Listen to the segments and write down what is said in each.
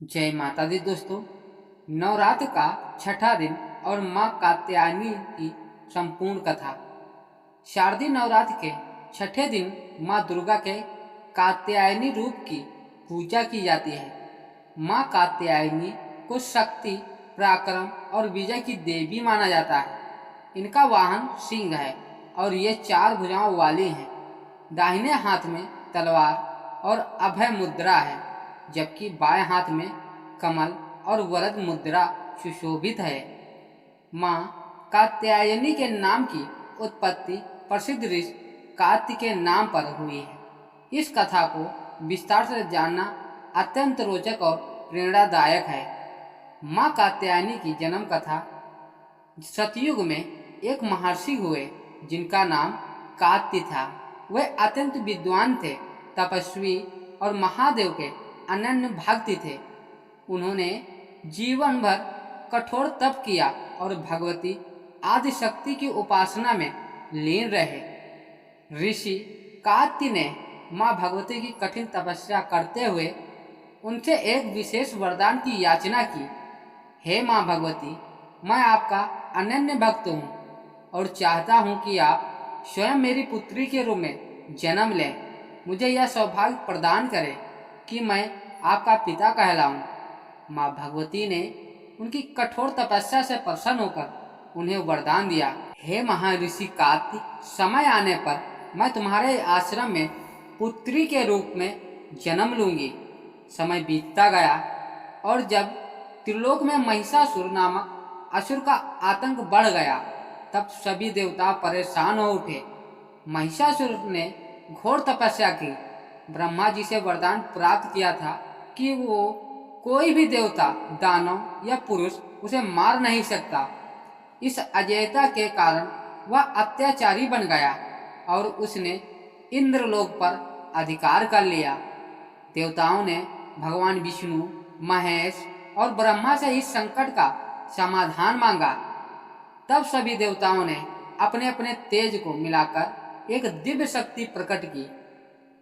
जय माता दी दोस्तों। नवरात्र का छठा दिन और माँ कात्यायनी की संपूर्ण कथा। शारदीय नवरात्र के छठे दिन माँ दुर्गा के कात्यायनी रूप की पूजा की जाती है। माँ कात्यायनी को शक्ति, पराक्रम और विजय की देवी माना जाता है। इनका वाहन सिंह है और ये चार भुजाओं वाली हैं। दाहिने हाथ में तलवार और अभय मुद्रा है, जबकि बाएं हाथ में कमल और वरद मुद्रा सुशोभित है। माँ कात्यायनी के नाम की उत्पत्ति प्रसिद्ध ऋषि कात्य के नाम पर हुई है। इस कथा को विस्तार से जानना अत्यंत रोचक और प्रेरणादायक है। माँ कात्यायनी की जन्म कथा। सतयुग में एक महर्षि हुए जिनका नाम कात्य था। वे अत्यंत विद्वान थे, तपस्वी और महादेव के अनन्य भक्त थे। उन्होंने जीवन भर कठोर तप किया और भगवती आदि शक्ति की उपासना में लीन रहे। ऋषि कात्य ने माँ भगवती की कठिन तपस्या करते हुए उनसे एक विशेष वरदान की याचना की। हे माँ भगवती, मैं आपका अनन्य भक्त हूँ और चाहता हूँ कि आप स्वयं मेरी पुत्री के रूप में जन्म लें। मुझे यह सौभाग्य प्रदान करें कि मैं आपका पिता कहलाऊं। माँ भगवती ने उनकी कठोर तपस्या से प्रसन्न होकर उन्हें वरदान दिया। हे महर्षि कात्य, समय आने पर मैं तुम्हारे आश्रम में पुत्री के रूप में जन्म लूंगी। समय बीतता गया और जब त्रिलोक में महिषासुर नामक असुर का आतंक बढ़ गया, तब सभी देवता परेशान हो उठे। महिषासुर ने घोर तपस्या की। ब्रह्मा जी से वरदान प्राप्त किया था कि वो कोई भी देवता, दानव या पुरुष उसे मार नहीं सकता। इस अजेयता के कारण वह अत्याचारी बन गया और उसने इंद्रलोक पर अधिकार कर लिया। देवताओं ने भगवान विष्णु, महेश और ब्रह्मा से इस संकट का समाधान मांगा। तब सभी देवताओं ने अपने अपने तेज को मिलाकर एक दिव्य शक्ति प्रकट की।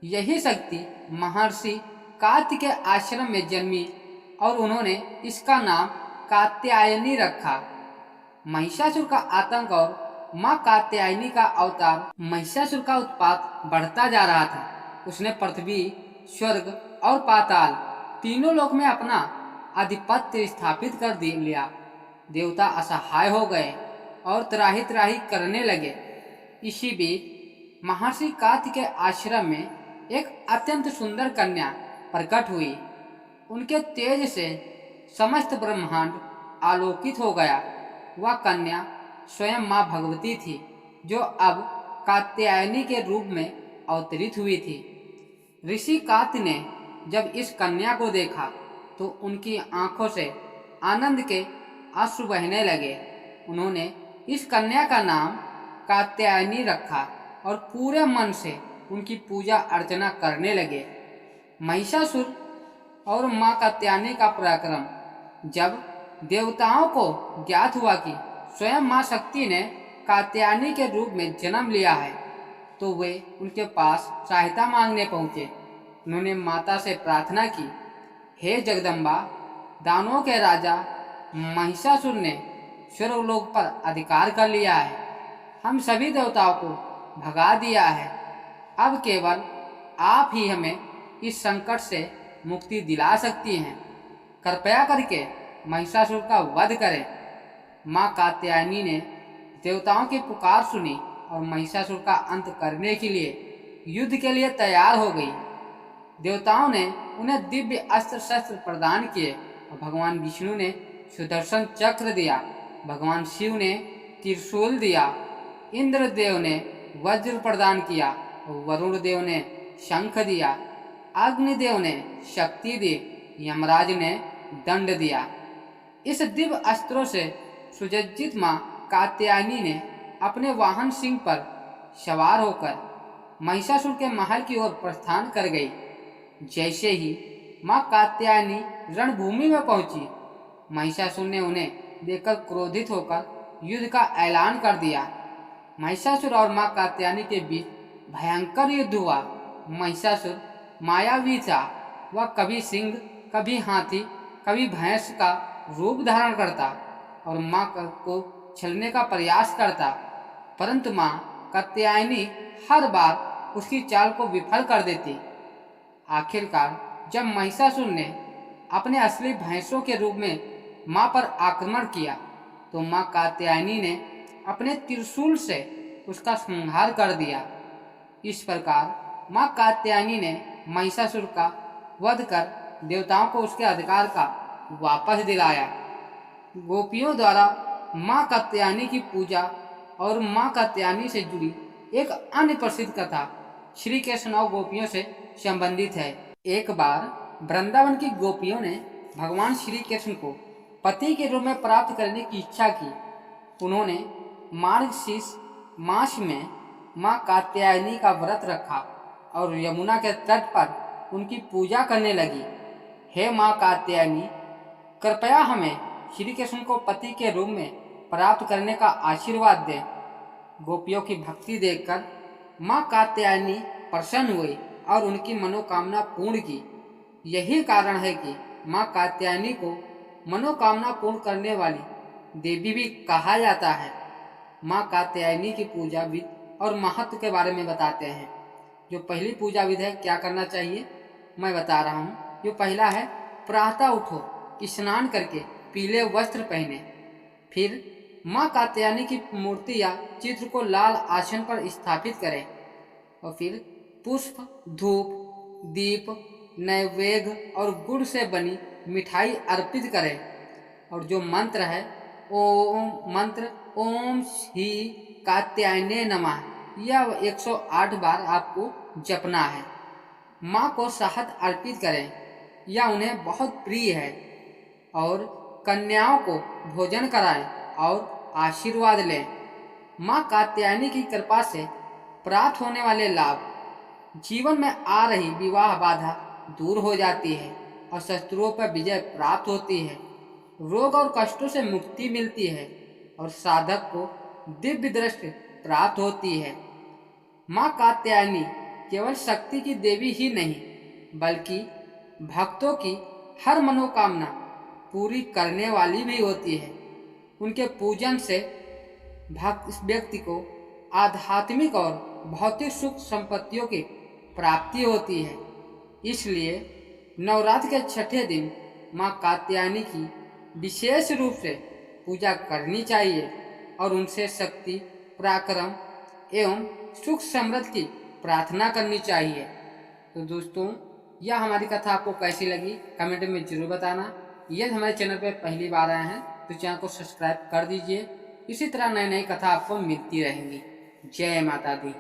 यही शक्ति महर्षि कात्य के आश्रम में जन्मी और उन्होंने इसका नाम कात्यायनी रखा। महिषासुर का आतंक और माँ कात्यायनी का अवतार। महिषासुर का उत्पात बढ़ता जा रहा था। उसने पृथ्वी, स्वर्ग और पाताल तीनों लोक में अपना आधिपत्य स्थापित कर लिया। देवता असहाय हो गए और त्राही त्राही करने लगे। इसी बीच महर्षि कात्य के आश्रम में एक अत्यंत सुंदर कन्या प्रकट हुई। उनके तेज से समस्त ब्रह्मांड आलोकित हो गया। वह कन्या स्वयं माँ भगवती थी, जो अब कात्यायनी के रूप में अवतरित हुई थी। ऋषि कात्य ने जब इस कन्या को देखा तो उनकी आंखों से आनंद के आंसू बहने लगे। उन्होंने इस कन्या का नाम कात्यायनी रखा और पूरे मन से उनकी पूजा अर्चना करने लगे। महिषासुर और माँ कात्यायनी का पराक्रम। जब देवताओं को ज्ञात हुआ कि स्वयं माँ शक्ति ने कात्यायनी के रूप में जन्म लिया है, तो वे उनके पास सहायता मांगने पहुँचे। उन्होंने माता से प्रार्थना की, हे जगदम्बा, दानवों के राजा महिषासुर ने स्वर्गलोक पर अधिकार कर लिया है। हम सभी देवताओं को भगा दिया है। अब केवल आप ही हमें इस संकट से मुक्ति दिला सकती हैं। कृपया करके महिषासुर का वध करें। माँ कात्यायनी ने देवताओं की पुकार सुनी और महिषासुर का अंत करने के लिए युद्ध के लिए तैयार हो गई। देवताओं ने उन्हें दिव्य अस्त्र शस्त्र प्रदान किए और भगवान विष्णु ने सुदर्शन चक्र दिया, भगवान शिव ने त्रिशूल दिया, इंद्रदेव ने वज्र प्रदान किया और वरुण देव ने शंख दिया, अग्निदेव ने शक्ति दी, यमराज ने दंड दिया। इस दिव्य अस्त्रों से सुसज्जित माँ कात्यायनी ने अपने वाहन सिंह पर सवार होकर महिषासुर के महल की ओर प्रस्थान कर गई। जैसे ही माँ कात्यायनी रणभूमि में पहुंची, महिषासुर ने उन्हें देखकर क्रोधित होकर युद्ध का ऐलान कर दिया। महिषासुर और माँ कात्यायनी के बीच भयंकर युद्ध हुआ। महिषासुर मायावी था। वह कभी सिंह, कभी हाथी कभी भैंस का रूप धारण करता और माँ को छलने का प्रयास करता, परंतु माँ कात्यायनी हर बार उसकी चाल को विफल कर देती। आखिरकार जब महिषासुर ने अपने असली भैंसों के रूप में माँ पर आक्रमण किया तो माँ कात्यायनी ने अपने त्रिशूल से उसका संहार कर दिया। इस प्रकार माँ कात्यायनी ने महिषासुर का वध कर देवताओं को उसके अधिकार का वापस दिलाया। गोपियों द्वारा माँ कात्यायनी की पूजा और माँ कात्यायनी से जुड़ी एक अन्य प्रसिद्ध कथा श्री कृष्ण और गोपियों से संबंधित है। एक बार वृंदावन की गोपियों ने भगवान श्री कृष्ण को पति के रूप में प्राप्त करने की इच्छा की। उन्होंने मार्गशीर्ष मास में माँ कात्यायनी का व्रत रखा और यमुना के तट पर उनकी पूजा करने लगी। हे माँ कात्यायनी, कृपया हमें श्री कृष्ण को पति के रूप में प्राप्त करने का आशीर्वाद दें। गोपियों की भक्ति देखकर माँ कात्यायनी प्रसन्न हुई और उनकी मनोकामना पूर्ण की। यही कारण है कि माँ कात्यायनी को मनोकामना पूर्ण करने वाली देवी भी कहा जाता है। माँ कात्यायनी की पूजा विधि और महत्व के बारे में बताते हैं। जो पहली पूजा विधि है, क्या करना चाहिए मैं बता रहा हूँ। जो पहला है, प्रातः उठो, स्नान करके पीले वस्त्र पहने, फिर माँ कात्यायनी की मूर्ति या चित्र को लाल आसन पर स्थापित करें और फिर पुष्प, धूप, दीप, नैवेद्य और गुड़ से बनी मिठाई अर्पित करें और जो मंत्र है ओम श्री कात्यायने नमः, यह 108 बार आपको जपना है। माँ को शहद अर्पित करें, यह उन्हें बहुत प्रिय है, और कन्याओं को भोजन कराएं और आशीर्वाद लें। माँ कात्यायनी की कृपा से प्राप्त होने वाले लाभ, जीवन में आ रही विवाह बाधा दूर हो जाती है और शत्रुओं पर विजय प्राप्त होती है। रोग और कष्टों से मुक्ति मिलती है और साधक को दिव्य दृष्टि प्राप्त होती है। माँ कात्यायनी केवल शक्ति की देवी ही नहीं, बल्कि भक्तों की हर मनोकामना पूरी करने वाली भी होती है। उनके पूजन से भक्त व्यक्ति को आध्यात्मिक और भौतिक सुख संपत्तियों की प्राप्ति होती है। इसलिए नवरात्र के छठे दिन माँ कात्यायनी की विशेष रूप से पूजा करनी चाहिए और उनसे शक्ति, पराक्रम एवं सुख समृद्धि की प्रार्थना करनी चाहिए। तो दोस्तों, यह हमारी कथा आपको कैसी लगी कमेंट में जरूर बताना। यदि हमारे चैनल पर पहली बार आए हैं तो चैनल को सब्सक्राइब कर दीजिए। इसी तरह नई नई कथा आपको मिलती रहेंगी। जय माता दी।